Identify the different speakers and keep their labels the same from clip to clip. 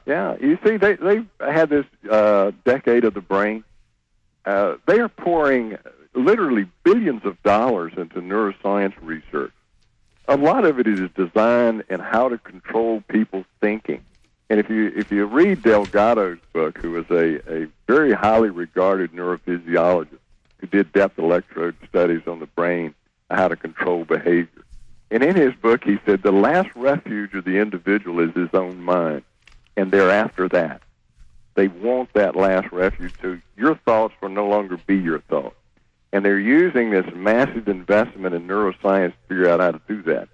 Speaker 1: Yeah. You see, they've had this decade of the brain. They are pouring literally billions of dollars into neuroscience research. A lot of it is design and how to control people's thinking. And if you read Delgado's book, who is a very highly regarded neurophysiologist who did depth electrode studies on the brain, how to control behavior. And in his book, he said the last refuge of the individual is his own mind, and they're after that. They want that last refuge, so your thoughts will no longer be your thoughts. And they're using this massive investment in neuroscience to figure out how to do that.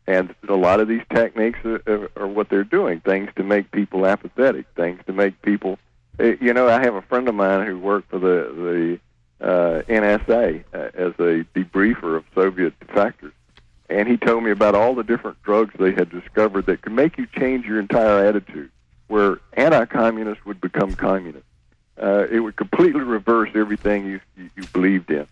Speaker 1: And a lot of these techniques are what they're doing, things to make people apathetic, things to make people... You know, I have a friend of mine who worked for the NSA as a debriefer of Soviet defectors. And he told me about all the different drugs they had discovered that could make you change your entire attitude, where anti-communists would become communists. It would completely reverse everything you believed in.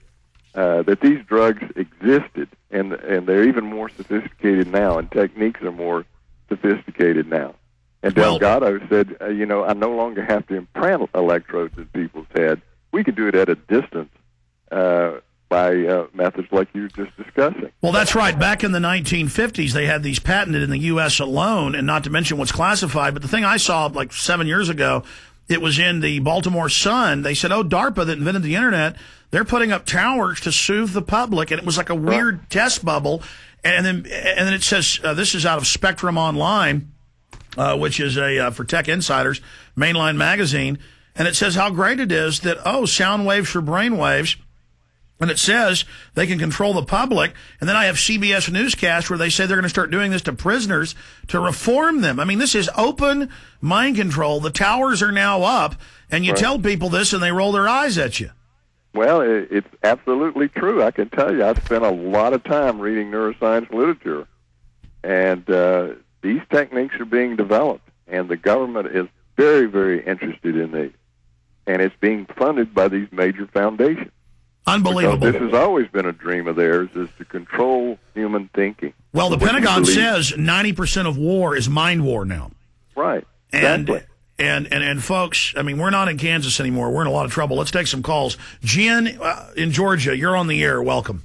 Speaker 1: That these drugs existed, and they're even more sophisticated now, and techniques are more sophisticated now. And Delgado said, you know, I no longer have to implant electrodes in people's heads. We can do it at a distance by methods like you were just discussing.
Speaker 2: Well, that's right. Back in the 1950s, they had these patented in the U.S. alone, and not to mention what's classified. But the thing I saw like 7 years ago, it was in the Baltimore Sun. They said, oh, DARPA that invented the Internet, they're putting up towers to soothe the public. And it was like a weird test bubble. And then it says, this is out of Spectrum Online, which is for tech insiders, mainline magazine. And it says how great it is that, sound waves for brain waves. And it says they can control the public. And then I have CBS Newscast where they say they're going to start doing this to prisoners to reform them. I mean, this is open mind control. The towers are now up, and you tell people this, and they roll their eyes at you.
Speaker 1: Well, it's absolutely true. I can tell you, I've spent a lot of time reading neuroscience literature. And these techniques are being developed, and the government is very, very interested in these. And it's being funded by these major foundations.
Speaker 2: Unbelievable.
Speaker 1: Because this has always been a dream of theirs, is to control human thinking.
Speaker 2: Well, the Pentagon says 90% of war is mind war now.
Speaker 1: Right. Exactly.
Speaker 2: And folks, I mean, we're not in Kansas anymore. We're in a lot of trouble. Let's take some calls. Jen in Georgia, you're on the air. Welcome.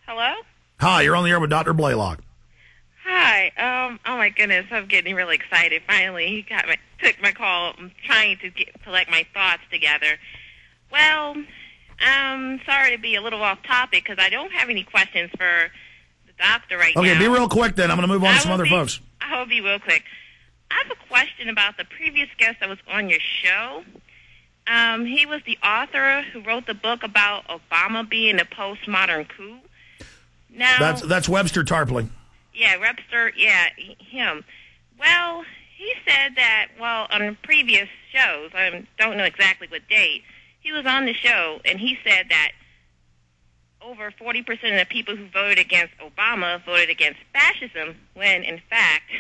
Speaker 3: Hello?
Speaker 2: Hi, you're on the air with Dr. Blaylock.
Speaker 3: Hi. Oh my goodness, I'm getting really excited. Finally, he took my call. I'm trying to collect my thoughts together. Well, I'm sorry to be a little off topic because I don't have any questions for the doctor right now.
Speaker 2: Okay, be real quick then. I'm going to move on to some other folks.
Speaker 3: I will be real quick. I have a question about the previous guest that was on your show. He was the author who wrote the book about Obama being a postmodern coup. Now,
Speaker 2: that's Webster Tarpley.
Speaker 3: Yeah, Webster, yeah, him. Well, he said that, on previous shows, I don't know exactly what date, he was on the show, and he said that over 40% of the people who voted against Obama voted against fascism, when, in fact,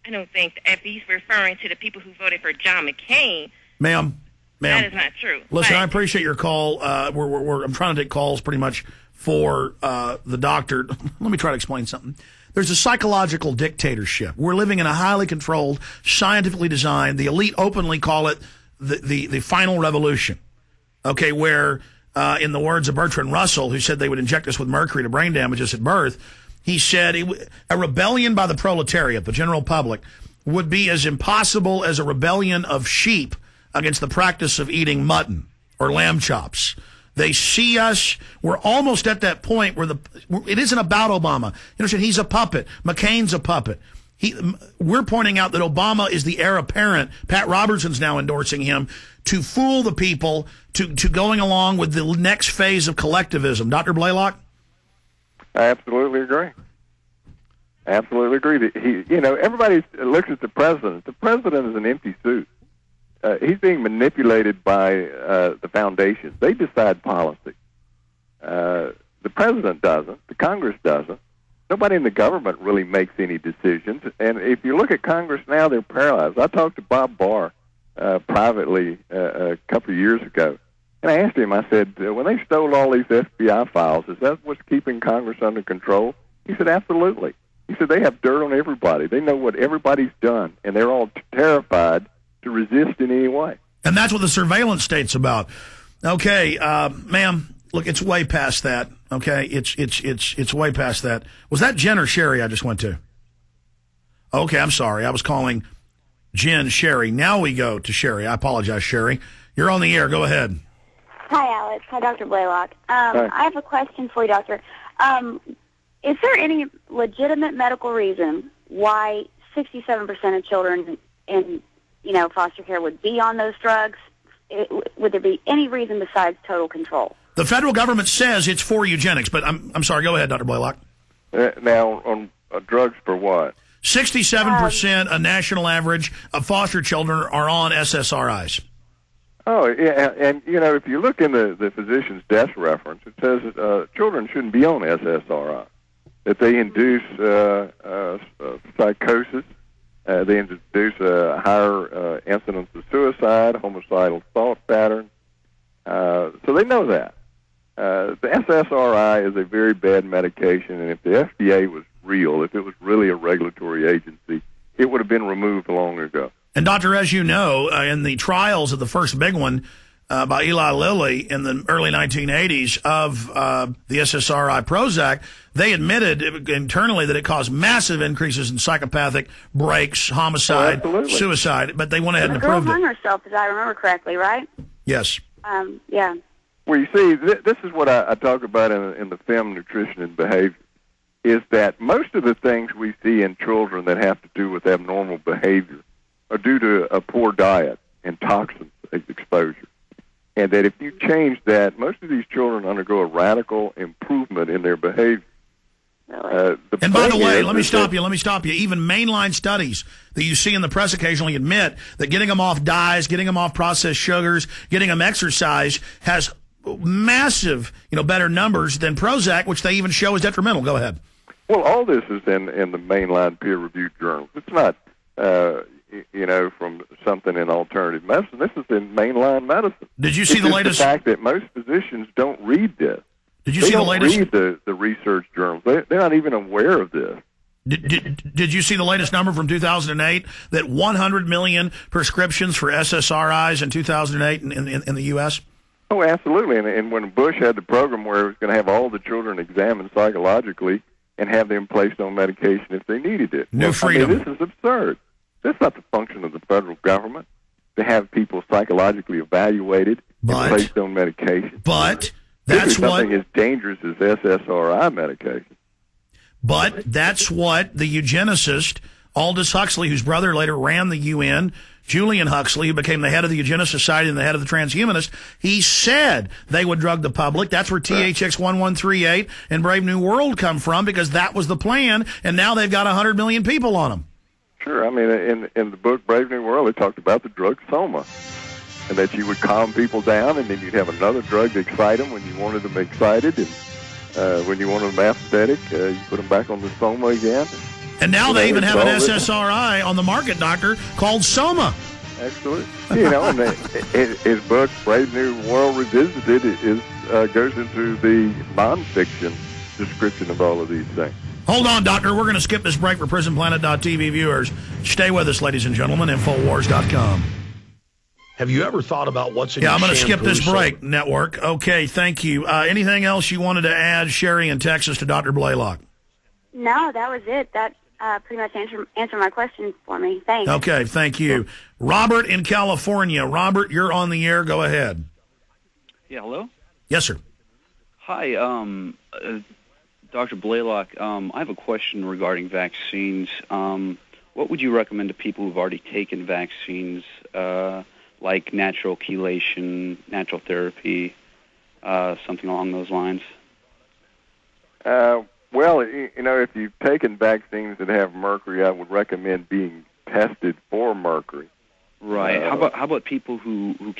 Speaker 3: I don't think, if he's referring to the people who voted for John McCain,
Speaker 2: Ma'am,
Speaker 3: that is not true.
Speaker 2: Listen, I appreciate your call. I'm trying to take calls pretty much for the doctor. Let me try to explain something. There's a psychological dictatorship. We're living in a highly controlled, scientifically designed, the elite openly call it the final revolution. Okay, where, in the words of Bertrand Russell, who said they would inject us with mercury to brain damage us at birth, he said a rebellion by the proletariat, the general public, would be as impossible as a rebellion of sheep against the practice of eating mutton or lamb chops. They see us. We're almost at that point where it isn't about Obama. You understand? He's a puppet. McCain's a puppet. We're pointing out that Obama is the heir apparent. Pat Robertson's now endorsing him to fool the people to going along with the next phase of collectivism. Dr. Blaylock?
Speaker 1: I absolutely agree. Absolutely agree. Everybody looks at the president. The president is an empty suit. He's being manipulated by the foundations. They decide policy. The president doesn't. The Congress doesn't. Nobody in the government really makes any decisions. And if you look at Congress now, they're paralyzed. I talked to Bob Barr privately a couple of years ago. And I asked him, I said, when they stole all these FBI files, is that what's keeping Congress under control? He said, absolutely. He said they have dirt on everybody. They know what everybody's done, and they're all terrified to resist in any way.
Speaker 2: And that's what the surveillance state's about. Okay, ma'am, look, it's way past that. Okay, it's way past that. Was that Jen or Sherry I just went to? Okay, I'm sorry. I was calling Jen Sherry. Now we go to Sherry. I apologize, Sherry. You're on the air. Go ahead.
Speaker 4: Hi, Alex. Hi, Dr. Blaylock. I have a question for you, Doctor. Is there any legitimate medical reason why 67% of children in foster care would be on those drugs? Would there be any reason besides total control?
Speaker 2: The federal government says it's for eugenics, but I'm sorry. Go ahead, Dr. Blaylock.
Speaker 1: Now, on drugs for what?
Speaker 2: 67%, a national average, of foster children are on SSRIs.
Speaker 1: Oh, yeah, and, if you look in the physician's desk reference, it says that children shouldn't be on SSRI, that they induce psychosis, they induce a higher incidence of suicide, homicidal thought patterns, so they know that. The SSRI is a very bad medication, and if the FDA was real, if it was really a regulatory agency, it would have been removed long ago.
Speaker 2: And, Doctor, as you know, in the trials of the first big one by Eli Lilly in the early 1980s of the SSRI Prozac, they admitted internally that it caused massive increases in psychopathic breaks, homicide, suicide, but they went ahead and approved it.
Speaker 4: The girl hung herself, if I remember correctly, right?
Speaker 2: Yes.
Speaker 4: Yeah.
Speaker 1: Well, you see, this is what I talk about in the film Nutrition and Behavior, is that most of the things we see in children that have to do with abnormal behavior are due to a poor diet and toxin exposure. And that if you change that, most of these children undergo a radical improvement in their behavior.
Speaker 4: Really?
Speaker 2: And by the way, let me stop you. Even mainline studies that you see in the press occasionally admit that getting them off dyes, getting them off processed sugars, getting them exercise has massive, better numbers than Prozac, which they even show is detrimental. Go ahead.
Speaker 1: Well, all this is in the mainline peer-reviewed journals. It's not, from something in alternative medicine. This is in mainline medicine.
Speaker 2: Did you see the latest?
Speaker 1: The fact that most physicians don't read this.
Speaker 2: Did you see the latest?
Speaker 1: They don't read the research journals. They're not even aware of this.
Speaker 2: Did you see the latest number from 2008 that 100 million prescriptions for SSRIs in 2008 in the U.S.?
Speaker 1: Oh, absolutely. And when Bush had the program where it was going to have all the children examined psychologically and have them placed on medication if they needed it.
Speaker 2: New freedom.
Speaker 1: This is absurd. That's not the function of the federal government, to have people psychologically evaluated and placed on medication.
Speaker 2: But that's
Speaker 1: something as dangerous as SSRI medication.
Speaker 2: But that's what the eugenicist Aldous Huxley, whose brother later ran the UN, Julian Huxley, who became the head of the Eugenist Society and the head of the Transhumanist, he said they would drug the public. That's where THX 1138 and Brave New World come from, because that was the plan, and now they've got 100 million people on them.
Speaker 1: Sure. I mean, in the book Brave New World, they talked about the drug Soma, and that you would calm people down, and then you'd have another drug to excite them when you wanted them excited, and when you wanted them apathetic, you put them back on the Soma again.
Speaker 2: And now they even have an SSRI on the market, Doctor, called Soma.
Speaker 1: Absolutely. And his book, Brave New World Revisited, goes into the nonfiction description of all of these things.
Speaker 2: Hold on, Doctor. We're going to skip this break for PrisonPlanet.tv viewers. Stay with us, ladies and gentlemen. Infowars.com.
Speaker 5: Have you ever thought about what's in
Speaker 2: your
Speaker 5: shampoo?
Speaker 2: I'm going to skip this break, Network. Okay, thank you. Anything else you wanted to add, Sherry in Texas, to Dr. Blaylock?
Speaker 4: No, that was it. That pretty much answered my question for me. Thanks.
Speaker 2: Okay, thank you. Robert in California. Robert, you're on the air. Go ahead.
Speaker 6: Yeah, hello?
Speaker 2: Yes, sir.
Speaker 6: Hi, Dr. Blaylock. I have a question regarding vaccines. What would you recommend to people who've already taken vaccines, like natural chelation, natural therapy, something along those lines?
Speaker 1: Well, if you've taken vaccines that have mercury, I would recommend being tested for mercury.
Speaker 6: Right. How about people who